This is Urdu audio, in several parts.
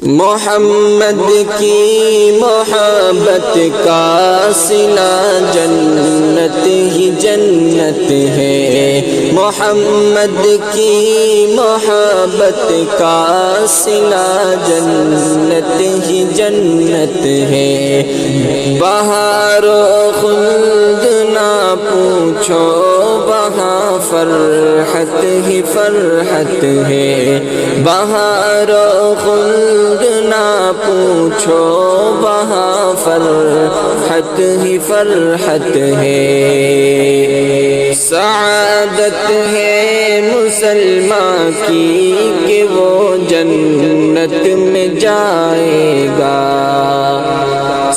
محمد کی محبت کا صلہ جنت ہی جنت ہے، محمد کی محبت کا صلہ جنت ہی جنت ہے۔ بہار و خلد نہ پوچھو وہاں فرحت ہی فرحت ہے، بہار و خلد نہ پوچھو وہاں فرحت ہی فرحت ہے۔ سعادت ہے مسلمان کی کہ وہ جنت میں جائے گا،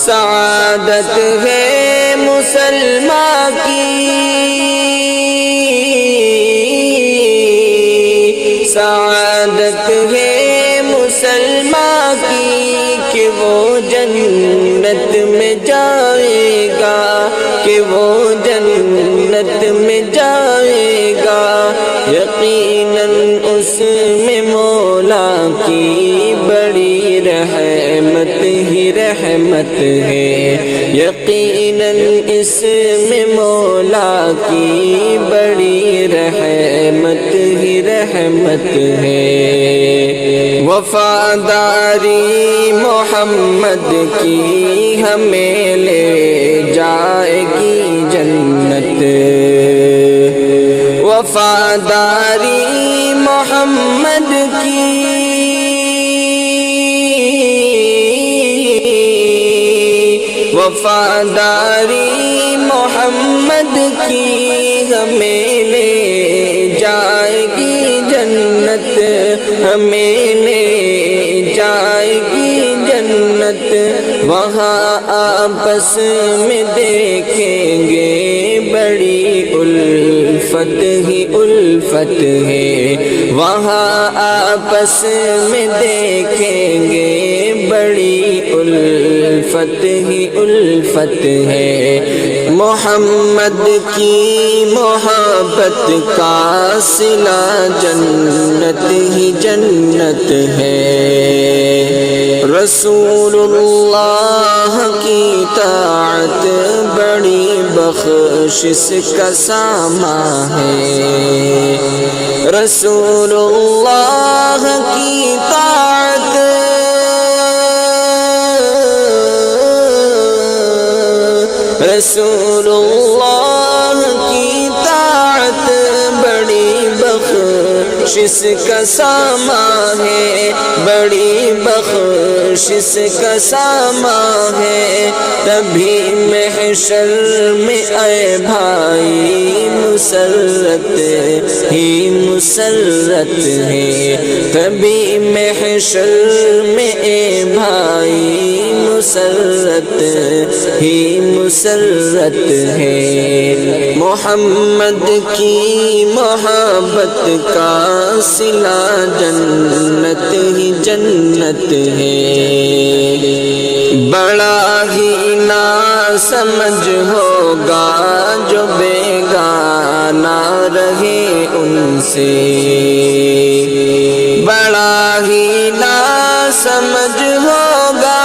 سعادت ہے مسلمان کی، سعادت ہے مسلمان کی کہ وہ جنت میں جائے گا، کہ وہ جنت میں جائے گا۔ یقیناً اس میں مولا کی بڑی رحمت ہی رحمت ہے، یقیناً اس میں مولا کی بڑی رحمت ہی رحمت ہے۔ وفاداری محمد کی ہمیں لے جائے گی جنت، وفاداری محمد کی، وفاداری محمد کی ہمیں لے جائے گی جنت، ہمیں لے جائے گی جنت۔ وہاں آپس میں دیکھیں گے بڑی الفت ہی الفت ہے، وہاں آپس میں دیکھیں گے بڑی الفت ہی الفت ہے۔ محمد کی محبت کا صلہ جنت ہی جنت ہے، رسول اللہ کی اطاعت بڑی بخشش کا سامان ہے، رسول اللہ کی اطاعت رسول اللہ کی اطاعت بڑی بخشش کا سامان ہے، بڑی بخشش کا سامان ہے۔ تبھی محشر میں اے بھائی مسرت ہی مسرت ہے، تبھی محشر میں اے بھائی مسرت ہی مسرت ہے۔ محمد کی محبت کا صلہ جنت ہی جنت ہے، بڑا ہی نا سمجھ ہوگا جو بیگانہ رہے ان سے، بڑا ہی نا سمجھ ہوگا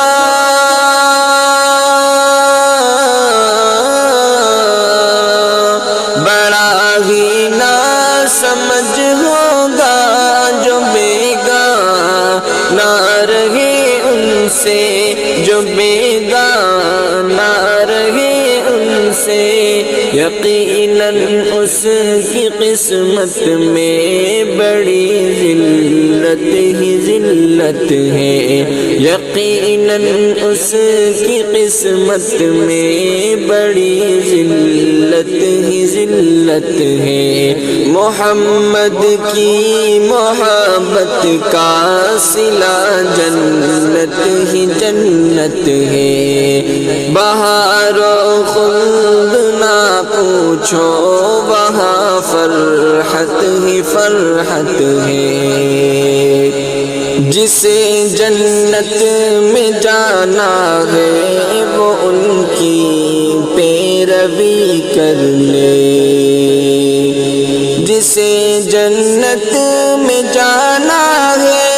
سمجھ ہوگا جو بیگانہ رہے ان سے، جو بیگانہ رہے ان سے۔ یقیناً اس کی قسمت میں بڑی ذلت ہی ذلت ہے، یقیناً اس کی قسمت میں بڑی ذلت ہی ذلت ہے۔ محمد کی محبت کا صلہ جنت ہی جنت ہے، بہار و خلد نہ پوچھو وہاں فرحت ہی فرحت ہے۔ جسے جنت میں جانا ہے وہ ان کی پیروی کر لے، جسے جنت میں جانا ہے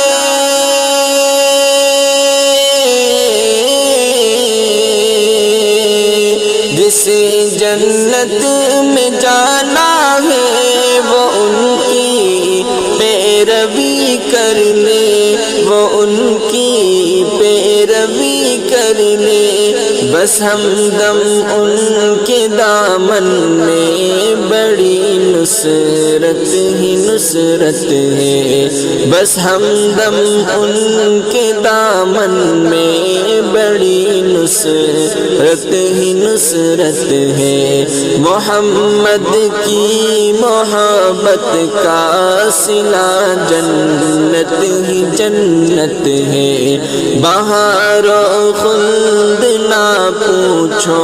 جسے جنت میں جانا ہے وہ ان کی پیروی کر لے، وہ ان کی پیروی کر لے، بس ہمدم ان کے دامن میں بڑی نصرت ہی نصرت ہے، بس ہمدم ان کے دامن میں بڑی نصرت ہی نصرت ہے۔ محمد کی محبت کا صلہ جنت ہی جنت ہے، بہار و خلد نہ پوچھو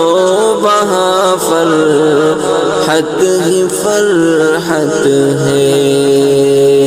وہاں فرحت ہی فرحت ہے۔